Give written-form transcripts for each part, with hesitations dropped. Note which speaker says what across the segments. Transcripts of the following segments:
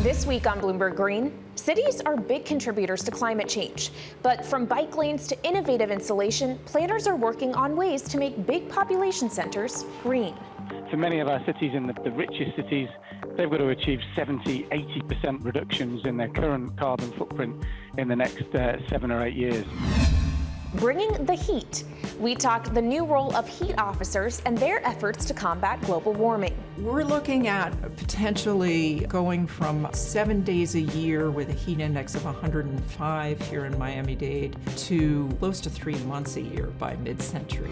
Speaker 1: This week on Bloomberg Green, cities are big contributors to climate change. But from bike lanes to innovative insulation, planners are working on ways to make big population centers green.
Speaker 2: For many of our cities, in the richest cities, they've got to achieve 70–80% reductions in their current carbon footprint in the next 7 or 8 years.
Speaker 1: Bringing the heat. We talk the new role of heat officers and their efforts to combat global warming.
Speaker 3: We're looking at potentially going from 7 days a year with a heat index of 105 here in Miami-Dade to close to 3 months a year by mid-century.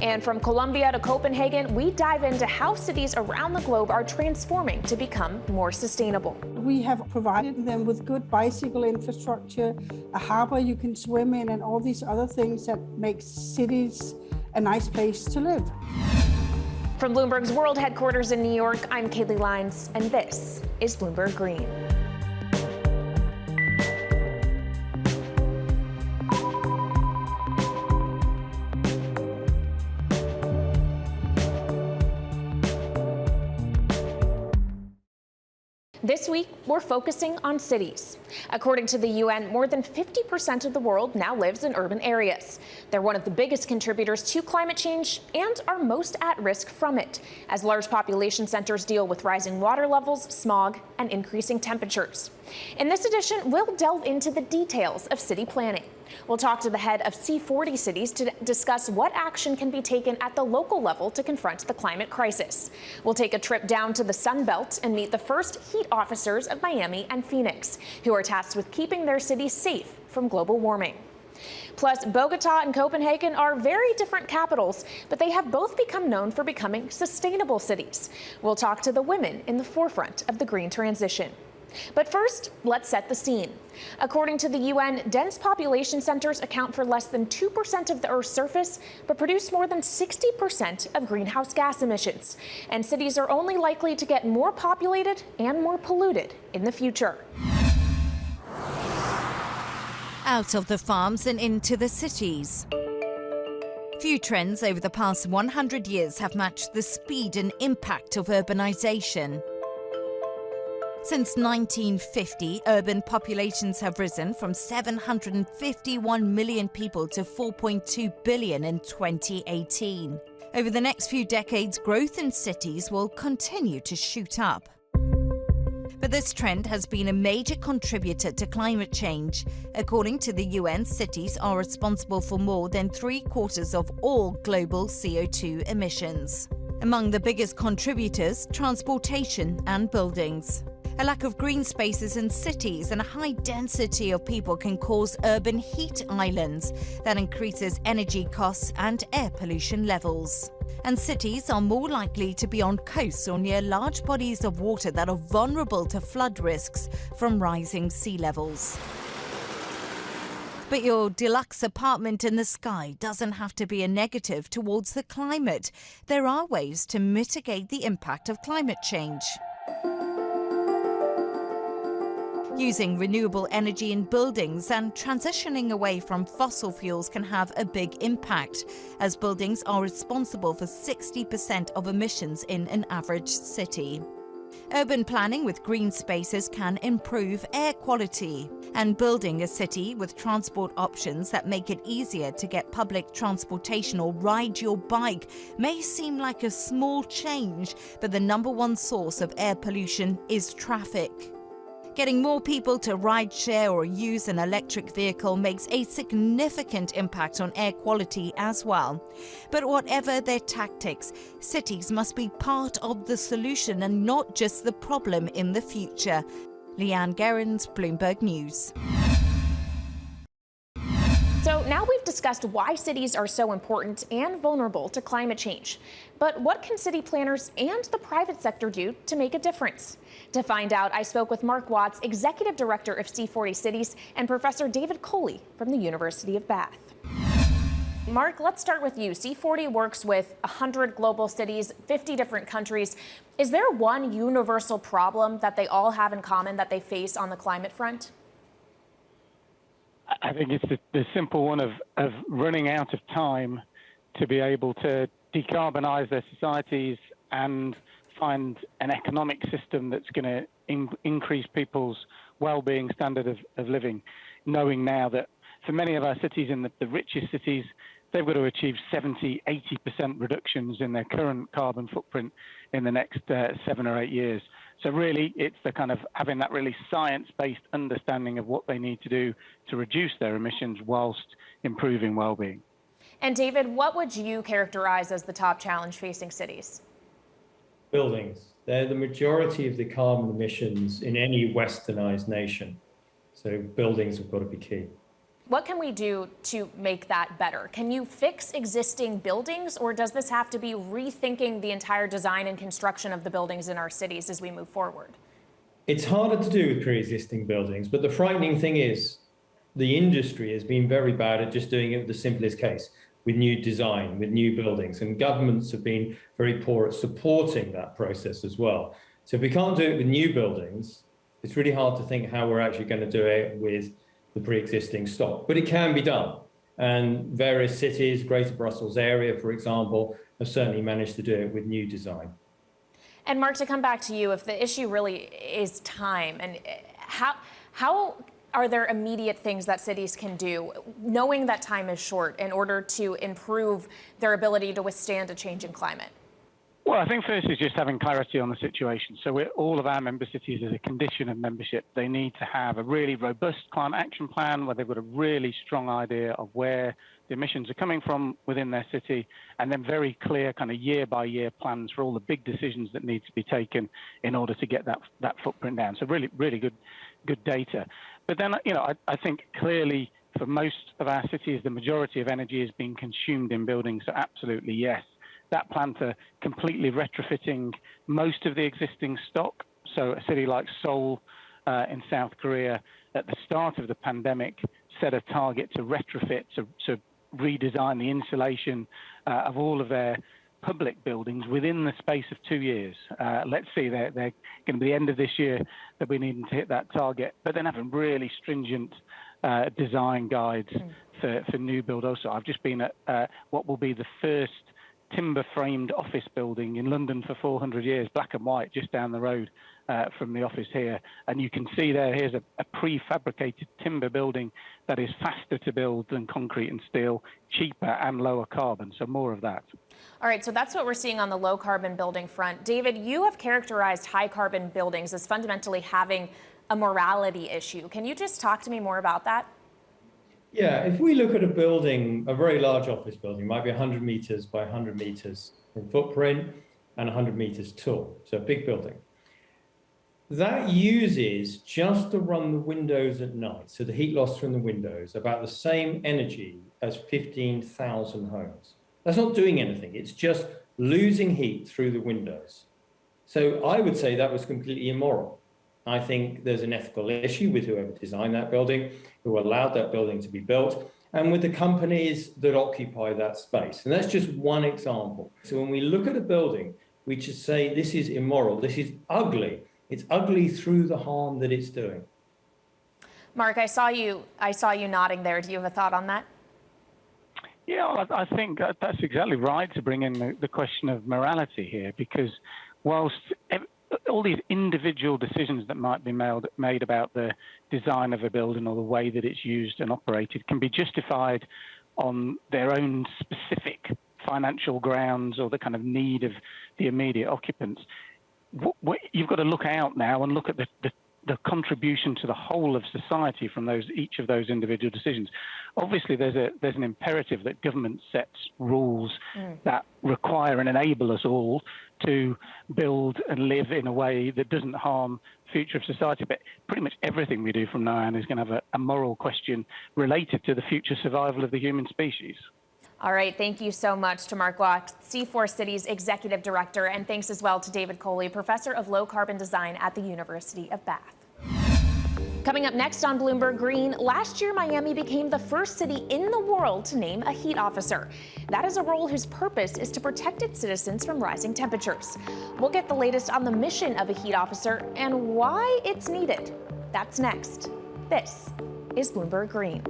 Speaker 1: And from Colombia to Copenhagen, we dive into how cities around the globe are transforming to become more sustainable.
Speaker 4: We have provided them with good bicycle infrastructure, a harbor you can swim in, and all these other things that make cities a nice place to live.
Speaker 1: From Bloomberg's world headquarters in New York, I'm Kaylee Lines, and this is Bloomberg Green. This week, we're focusing on cities. According to the UN, more than 50% of the world now lives in urban areas. They're one of the biggest contributors to climate change and are most at risk from it, as large population centers deal with rising water levels, smog, and increasing temperatures. In this edition, we'll delve into the details of city planning. We'll talk to the head of C40 Cities to discuss what action can be taken at the local level to confront the climate crisis. We'll take a trip down to the Sun Belt and meet the first heat officers of Miami and Phoenix, who are tasked with keeping their cities safe from global warming. Plus, Bogota and Copenhagen are very different capitals, but they have both become known for becoming sustainable cities. We'll talk to the women in the forefront of the green transition. But first, let's set the scene. According to the UN, dense population centers account for less than 2% of the Earth's surface, but produce more than 60% of greenhouse gas emissions. And cities are only likely to get more populated and more polluted in the future.
Speaker 5: Out of the farms and into the cities. Few trends over the past 100 years have matched the speed and impact of urbanization. Since 1950, urban populations have risen from 751 million people to 4.2 billion in 2018. Over the next few decades, growth in cities will continue to shoot up. But this trend has been a major contributor to climate change. According to the UN, cities are responsible for more than 3/4 of all global CO2 emissions. Among the biggest contributors, transportation and buildings. A lack of green spaces in cities and a high density of people can cause urban heat islands that increases energy costs and air pollution levels. And cities are more likely to be on coasts or near large bodies of water that are vulnerable to flood risks from rising sea levels. But your deluxe apartment in the sky doesn't have to be a negative towards the climate. There are ways to mitigate the impact of climate change. Using renewable energy in buildings and transitioning away from fossil fuels can have a big impact, as buildings are responsible for 60% of emissions in an average city. Urban planning with green spaces can improve air quality, and building a city with transport options that make it easier to get public transportation or ride your bike may seem like a small change, but the #1 source of air pollution is traffic. Getting more people to ride share or use an electric vehicle makes a significant impact on air quality as well. But whatever their tactics, cities must be part of the solution and not just the problem in the future. Leanne Gerrans, Bloomberg News.
Speaker 1: So now we've discussed why cities are so important and vulnerable to climate change. But what can city planners and the private sector do to make a difference? To find out, I spoke with Mark Watts, Executive Director of C40 Cities, and Professor David Coley from the University of Bath. Mark, let's start with you. C40 works with 100 global cities, 50 different countries. Is there one universal problem that they all have in common that they face on the climate front?
Speaker 2: I think it's the simple one of running out of time to be able to decarbonize their societies and find an economic system that's going to increase people's well-being, standard of living, knowing now that for many of our cities in the richest cities, they've got to achieve 70, 80% reductions in their current carbon footprint in the next 7 or 8 years. So really, it's the kind of having that really science-based understanding of what they need to do to reduce their emissions whilst improving well-being.
Speaker 1: And David, what would you characterize as the top challenge facing cities?
Speaker 6: Buildings. They're the majority of the carbon emissions in any westernized nation. So buildings have got to be key.
Speaker 1: What can we do to make that better? Can you fix existing buildings, or does this have to be rethinking the entire design and construction of the buildings in our cities as we move forward?
Speaker 6: It's harder to do with pre-existing buildings, but the frightening thing is the industry has been very bad at just doing it with the simplest case, with new design, with new buildings, and governments have been very poor at supporting that process as well. So if we can't do it with new buildings, it's really hard to think how we're actually going to do it with the pre-existing stock, but it can be done. And various cities, Greater Brussels area, for example, have certainly managed to do it with new design.
Speaker 1: And Mark, to come back to you, if the issue really is time, and how are there immediate things that cities can do, knowing that time is short, in order to improve their ability to withstand a changing climate?
Speaker 2: Well, I think first is just having clarity on the situation. So all of our member cities, as a condition of membership, they need to have a really robust climate action plan where they've got a really strong idea of where the emissions are coming from within their city, and then very clear kind of year-by-year plans for all the big decisions that need to be taken in order to get that footprint down. So really good data. But then, I think clearly for most of our cities, the majority of energy is being consumed in buildings. So absolutely, yes. That plan for completely retrofitting most of the existing stock. So a city like Seoul in South Korea at the start of the pandemic set a target to retrofit, to redesign the insulation of all of their public buildings within the space of 2 years. Let's see, they're going to be the end of this year that we needing to hit that target, but then having really stringent design guides for new build also. I've just been at what will be the first timber-framed office building in London for 400 years, black and white, just down the road from the office here. And you can see here's a prefabricated timber building that is faster to build than concrete and steel, cheaper and lower carbon, so more of that.
Speaker 1: All right, so that's what we're seeing on the low-carbon building front. David, you have characterized high-carbon buildings as fundamentally having a morality issue. Can you just talk to me more about that?
Speaker 6: Yeah, if we look at a building, a very large office building, might be 100 meters by 100 meters in footprint and 100 meters tall, so a big building. That uses, just to run the windows at night, so the heat loss from the windows, about the same energy as 15,000 homes. That's not doing anything, it's just losing heat through the windows. So I would say that was completely immoral. I think there's an ethical issue with whoever designed that building, who allowed that building to be built, and with the companies that occupy that space. And that's just one example. So when we look at a building, we just say this is immoral, this is ugly. It's ugly through the harm that it's doing.
Speaker 1: Mark, I saw you nodding there. Do you have a thought on that?
Speaker 2: Yeah, I think that's exactly right, to bring in the question of morality here, because whilst all these individual decisions that might be made about the design of a building or the way that it's used and operated can be justified on their own specific financial grounds or the kind of need of the immediate occupants. You've got to look out now and look at the contribution to the whole of society from each of those individual decisions. Obviously, there's an imperative that government sets rules that require and enable us all to build and live in a way that doesn't harm the future of society. But pretty much everything we do from now on is going to have a moral question related to the future survival of the human species.
Speaker 1: All right, thank you so much to Mark Locke, C40 Cities Executive Director, and thanks as well to David Coley, Professor of Low Carbon Design at the University of Bath. Coming up next on Bloomberg Green, last year Miami became the first city in the world to name a heat officer. That is a role whose purpose is to protect its citizens from rising temperatures. We'll get the latest on the mission of a heat officer and why it's needed. That's next. This is Bloomberg Green.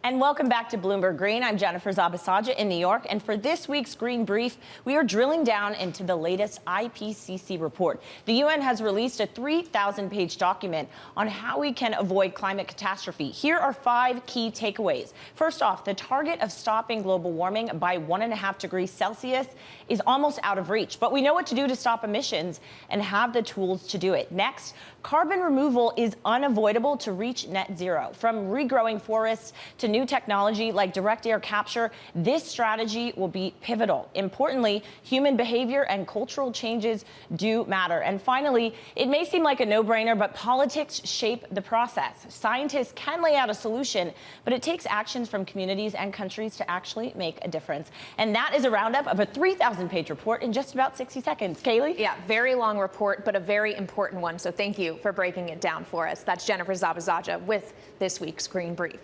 Speaker 7: And welcome back to Bloomberg Green. I'm Jennifer Zabasaja in New York. And for this week's Green Brief, we are drilling down into the latest IPCC report. The UN has released a 3,000-page document on how we can avoid climate catastrophe. Here are 5 key takeaways. First off, the target of stopping global warming by 1.5 degrees Celsius is almost out of reach. But we know what to do to stop emissions and have the tools to do it. Next, carbon removal is unavoidable to reach net zero. From regrowing forests to new technology like direct air capture, this strategy will be pivotal. Importantly, human behavior and cultural changes do matter. And finally, it may seem like a no-brainer, but politics shape the process. Scientists can lay out a solution, but it takes actions from communities and countries to actually make a difference. And that is a roundup of a 3,000-page report in just about 60 seconds. Kaylee?
Speaker 1: Yeah, very long report, but a very important one. So thank you for breaking it down for us. That's Jennifer Zabazaja with this week's Green Brief.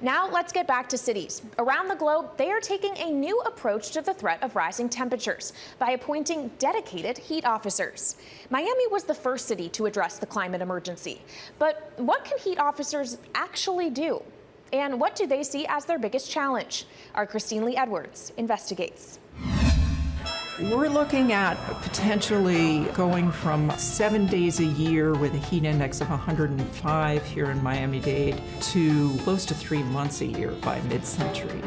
Speaker 1: Now let's get back to cities. Around the globe, they are taking a new approach to the threat of rising temperatures by appointing dedicated heat officers. Miami was the first city to address the climate emergency. But what can heat officers actually do? And what do they see as their biggest challenge? Our Christine Lee Edwards investigates.
Speaker 3: We're looking at potentially going from 7 days a year with a heat index of 105 here in Miami-Dade to close to 3 months a year by mid-century.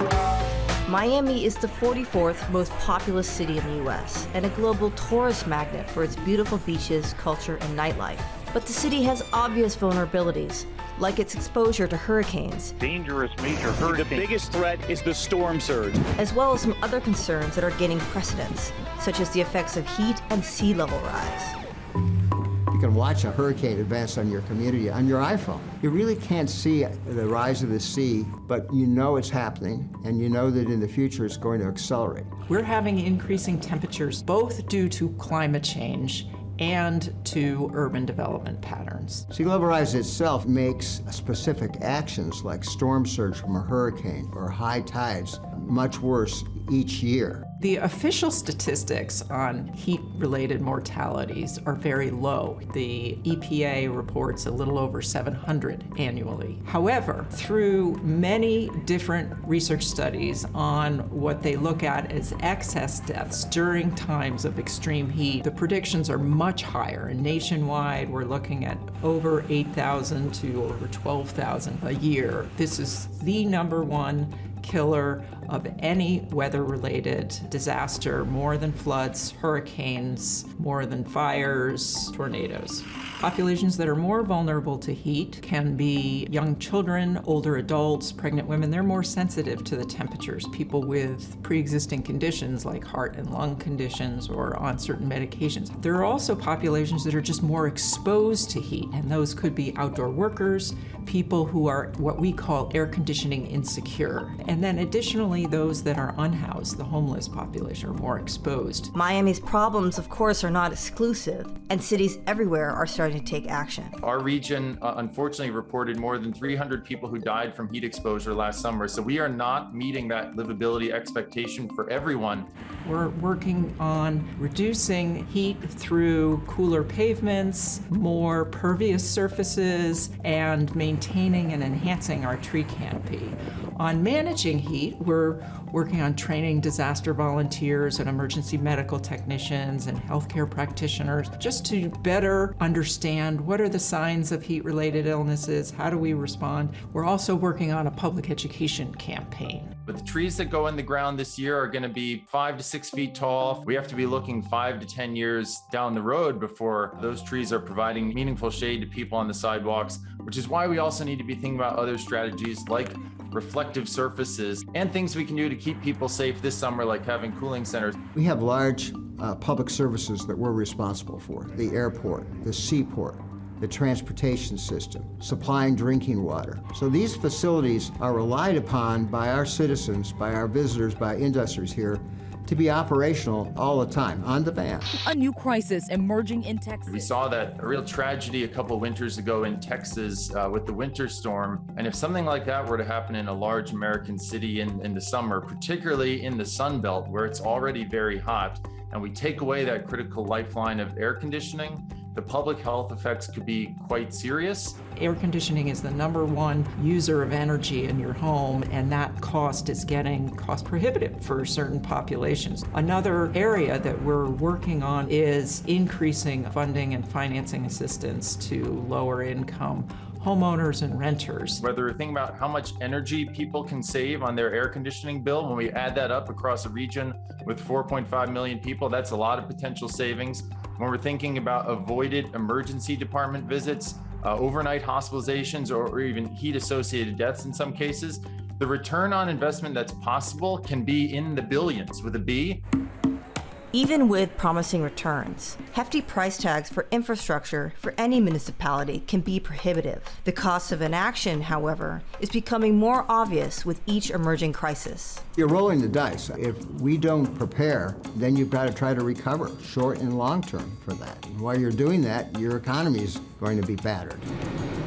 Speaker 8: Miami is the 44th most populous city in the U.S. and a global tourist magnet for its beautiful beaches, culture, and nightlife. But the city has obvious vulnerabilities, like its exposure to hurricanes.
Speaker 9: Dangerous major hurricane. The biggest threat is the storm surge.
Speaker 8: As well as some other concerns that are gaining precedence, such as the effects of heat and sea level rise.
Speaker 10: You can watch a hurricane advance on your community on your iPhone. You really can't see the rise of the sea, but you know it's happening, and you know that in the future it's going to accelerate.
Speaker 3: We're having increasing temperatures, both due to climate change and to urban development patterns.
Speaker 10: Sea level rise itself makes specific actions like storm surge from a hurricane or high tides much worse each year.
Speaker 3: The official statistics on heat-related mortalities are very low. The EPA reports a little over 700 annually. However, through many different research studies on what they look at as excess deaths during times of extreme heat, the predictions are much higher. And nationwide, we're looking at over 8,000 to over 12,000 a year. This is the #1 killer of any weather-related disaster, more than floods, hurricanes, more than fires, tornadoes. Populations that are more vulnerable to heat can be young children, older adults, pregnant women. They're more sensitive to the temperatures. People with pre-existing conditions like heart and lung conditions or on certain medications. There are also populations that are just more exposed to heat, and those could be outdoor workers, people who are what we call air conditioning insecure. And then additionally, those that are unhoused, the homeless population, are more exposed.
Speaker 8: Miami's problems, of course, are not exclusive, and cities everywhere are starting to take action.
Speaker 11: Our region, unfortunately, reported more than 300 people who died from heat exposure last summer. So we are not meeting that livability expectation for everyone.
Speaker 3: We're working on reducing heat through cooler pavements, more pervious surfaces, and maintaining and enhancing our tree canopy. On managing heat, we're working on training disaster volunteers and emergency medical technicians and healthcare practitioners just to better understand what are the signs of heat-related illnesses, how do we respond. We're also working on a public education campaign.
Speaker 11: But the trees that go in the ground this year are going to be 5 to 6 feet tall. We have to be looking 5 to 10 years down the road before those trees are providing meaningful shade to people on the sidewalks, which is why we also need to be thinking about other strategies like reflective surfaces and things we can do to keep people safe this summer, like having cooling centers.
Speaker 10: We have large public services that we're responsible for. The airport, the seaport, the transportation system, supplying drinking water. So these facilities are relied upon by our citizens, by our visitors, by industries here to be operational all the time, on demand.
Speaker 12: A new crisis emerging in Texas.
Speaker 11: We saw that a real tragedy a couple of winters ago in Texas with the winter storm. And if something like that were to happen in a large American city in the summer, particularly in the Sun Belt where it's already very hot, and we take away that critical lifeline of air conditioning, the public health effects could be quite serious.
Speaker 3: Air conditioning is the #1 user of energy in your home, and that cost is getting cost prohibitive for certain populations. Another area that we're working on is increasing funding and financing assistance to lower income homeowners and renters.
Speaker 11: Whether we're thinking about how much energy people can save on their air conditioning bill, when we add that up across a region with 4.5 million people, that's a lot of potential savings. When we're thinking about avoided emergency department visits, overnight hospitalizations, or even heat-associated deaths in some cases, the return on investment that's possible can be in the billions with a B.
Speaker 8: Even with promising returns, hefty price tags for infrastructure for any municipality can be prohibitive. The cost of inaction, however, is becoming more obvious with each emerging crisis.
Speaker 10: You're rolling the dice. If we don't prepare, then you've got to try to recover short and long term for that. And while you're doing that, your economy is going to be battered.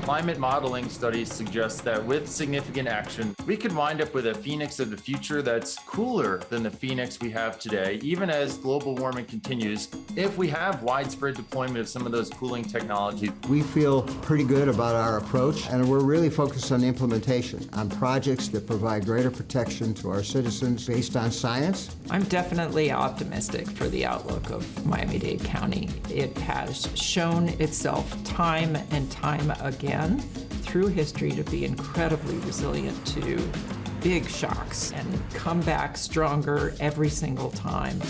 Speaker 11: Climate modeling studies suggest that with significant action, we could wind up with a Phoenix of the future that's cooler than the Phoenix we have today, even as global warming continues, if we have widespread deployment of some of those cooling technologies.
Speaker 10: We feel pretty good about our approach, and we're really focused on implementation, on projects that provide greater protection to our citizens based on science.
Speaker 3: I'm definitely optimistic for the outlook of Miami-Dade County. It has shown itself time and time again through history to be incredibly resilient to big shocks and come back stronger every single time.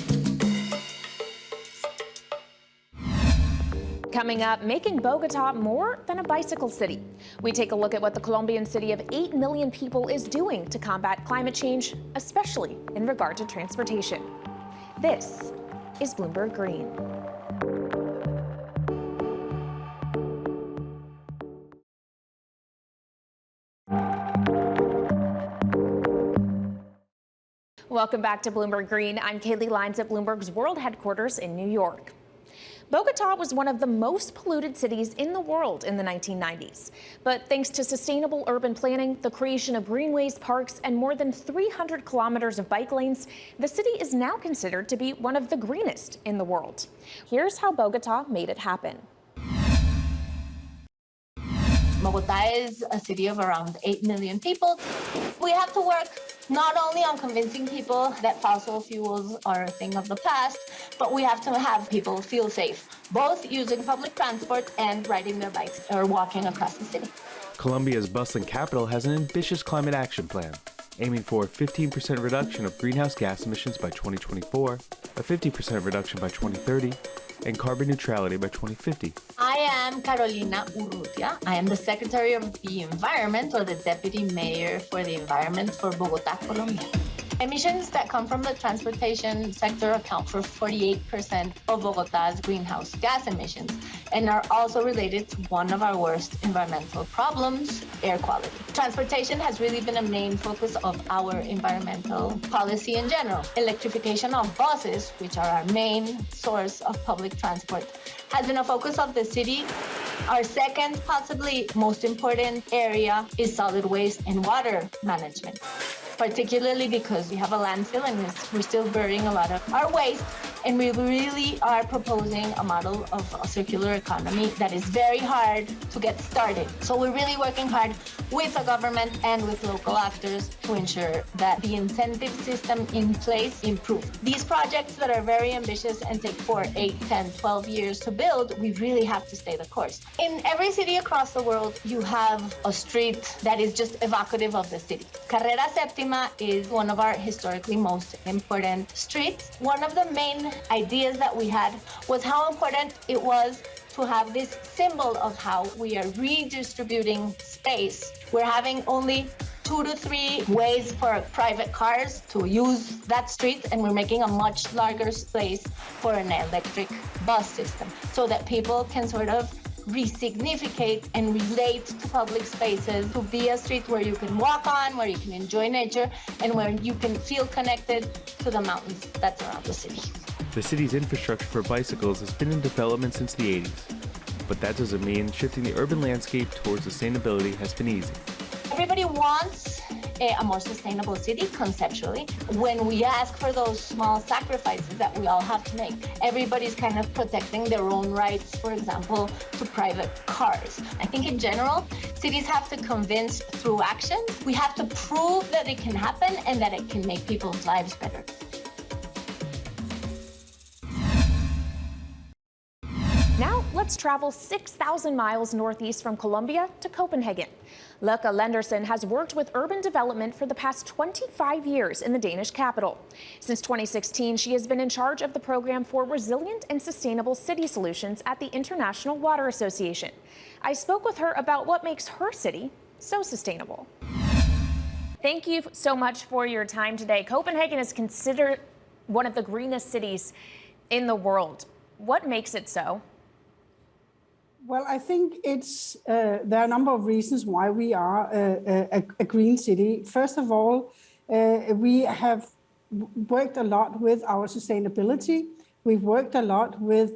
Speaker 1: Coming up, making Bogota more than a bicycle city. We take a look at what the Colombian city of 8 million people is doing to combat climate change, especially in regard to transportation. This is Bloomberg Green. Welcome back to Bloomberg Green. I'm Kaylee Lines at Bloomberg's world headquarters in New York. Bogota was one of the most polluted cities in the world in the 1990s. But thanks to sustainable urban planning, the creation of greenways, parks, and more than 300 kilometers of bike lanes, the city is now considered to be one of the greenest in the world. Here's how Bogota made it happen.
Speaker 13: Bogota is a city of around 8 million people. We have to work not only on convincing people that fossil fuels are a thing of the past, but we have to have people feel safe, both using public transport and riding their bikes or walking across the city.
Speaker 14: Colombia's bustling capital has an ambitious climate action plan, aiming for a 15% reduction of greenhouse gas emissions by 2024, a 50% reduction by 2030, and carbon neutrality by 2050.
Speaker 13: I am Carolina Urrutia. I am the Secretary of the Environment, or the Deputy Mayor for the Environment for Bogota Colombia. Emissions that come from the transportation sector account for 48% of Bogota's greenhouse gas emissions and are also related to one of our worst environmental problems, air quality. Transportation has really been a main focus of our environmental policy in general. Electrification of buses, which are our main source of public transport, has been a focus of the city. Our second, possibly most important area is solid waste and water management, particularly because we have a landfill and we're still burying a lot of our waste. And we really are proposing a model of a circular economy that is very hard to get started. So we're really working hard with the government and with local actors to ensure that the incentive system in place improves. These projects that are very ambitious and take 4, 8, 10, 12 years to build, we really have to stay the course. In every city across the world, you have a street that is just evocative of the city. Carrera Séptima is one of our historically most important streets. One of the main ideas that we had was how important it was to have this symbol of how we are redistributing space. We're having only 2 to 3 ways for private cars to use that street, and we're making a much larger space for an electric bus system so that people can sort of resignificate and relate to public spaces, to be a street where you can walk on, where you can enjoy nature, and where you can feel connected to the mountains that surround the city.
Speaker 14: The city's infrastructure for bicycles has been in development since the 80s, but that doesn't mean shifting the urban landscape towards sustainability has been easy.
Speaker 13: Everybody wants a more sustainable city conceptually when we ask for those small sacrifices that we all have to make. Everybody's kind of protecting their own rights, for example, to private cars. I think in general, cities have to convince through action. We have to prove that it can happen and that it can make people's lives better.
Speaker 1: Now, let's travel 6,000 miles northeast from Colombia to Copenhagen. Luca Lendersen has worked with urban development for the past 25 years in the Danish capital. Since 2016, she has been in charge of the program for resilient and sustainable city solutions at the International Water Association. I spoke with her about what makes her city so sustainable. Thank you so much for your time today. Copenhagen is considered one of the greenest cities in the world. What makes it so?
Speaker 4: Well, I think there are a number of reasons why we are a green city. First of all, we have worked a lot with our sustainability. We've worked a lot with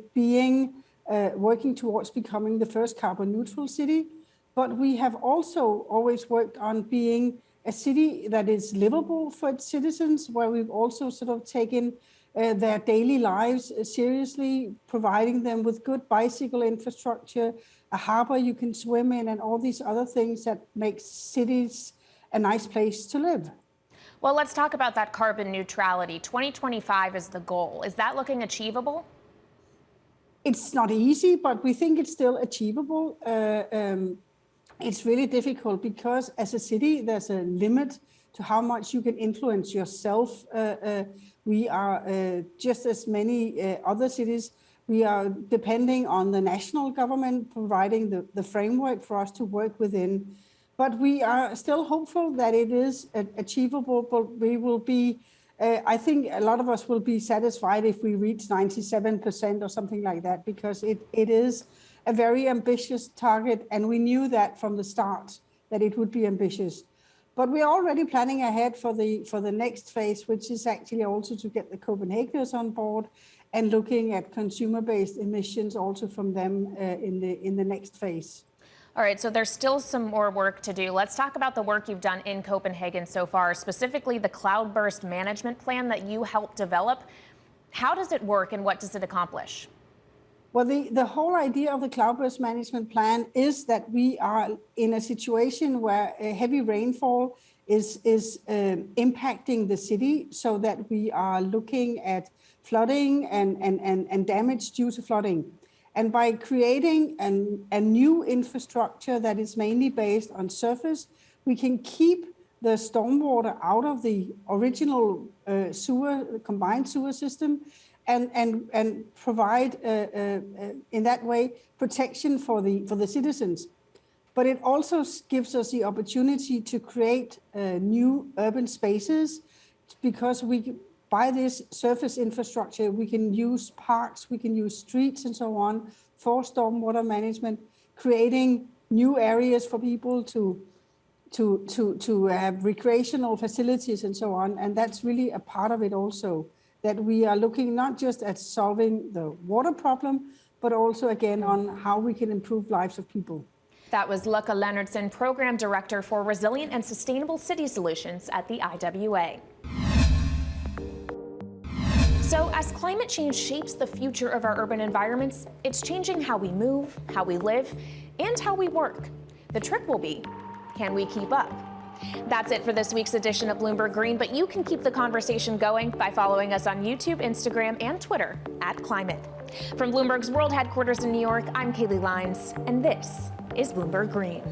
Speaker 4: working towards becoming the first carbon neutral city. But we have also always worked on being a city that is livable for its citizens, where we've also sort of taken their daily lives seriously, providing them with good bicycle infrastructure, a harbor you can swim in, and all these other things that make cities a nice place to live.
Speaker 1: Well, let's talk about that carbon neutrality. 2025 is the goal. Is that looking achievable?
Speaker 4: It's not easy, but we think it's still achievable. It's really difficult because as a city, there's a limit to how much you can influence yourself. We are just as many other cities. We are depending on the national government providing the framework for us to work within. But we are still hopeful that it is achievable, but we will be, I think a lot of us will be satisfied if we reach 97% or something like that, because it is a very ambitious target. And we knew that from the start, that it would be ambitious. But we're already planning ahead for the next phase, which is actually also to get the Copenhageners on board and looking at consumer-based emissions also from them in the next phase.
Speaker 1: All right, so there's still some more work to do. Let's talk about the work you've done in Copenhagen so far, specifically the cloudburst management plan that you helped develop. How does it work and what does it accomplish?
Speaker 4: Well, the whole idea of the cloudburst management plan is that we are in a situation where a heavy rainfall is impacting the city, so that we are looking at flooding and damage due to flooding. And by creating a new infrastructure that is mainly based on surface, we can keep the stormwater out of the original combined sewer system, and provide in that way protection for the citizens. But it also gives us the opportunity to create new urban spaces, because by this surface infrastructure, we can use parks, we can use streets and so on for stormwater management, creating new areas for people to have recreational facilities and so on. And that's really a part of it also, that we are looking not just at solving the water problem, but also again on how we can improve lives of people.
Speaker 1: That was Luca Lendersen, Program Director for Resilient and Sustainable City Solutions at the IWA. So as climate change shapes the future of our urban environments, it's changing how we move, how we live, and how we work. The trick will be, can we keep up? That's it for this week's edition of Bloomberg Green, but you can keep the conversation going by following us on YouTube, Instagram, and Twitter @Climate. From Bloomberg's world headquarters in New York, I'm Kaylee Lines, and this is Bloomberg Green.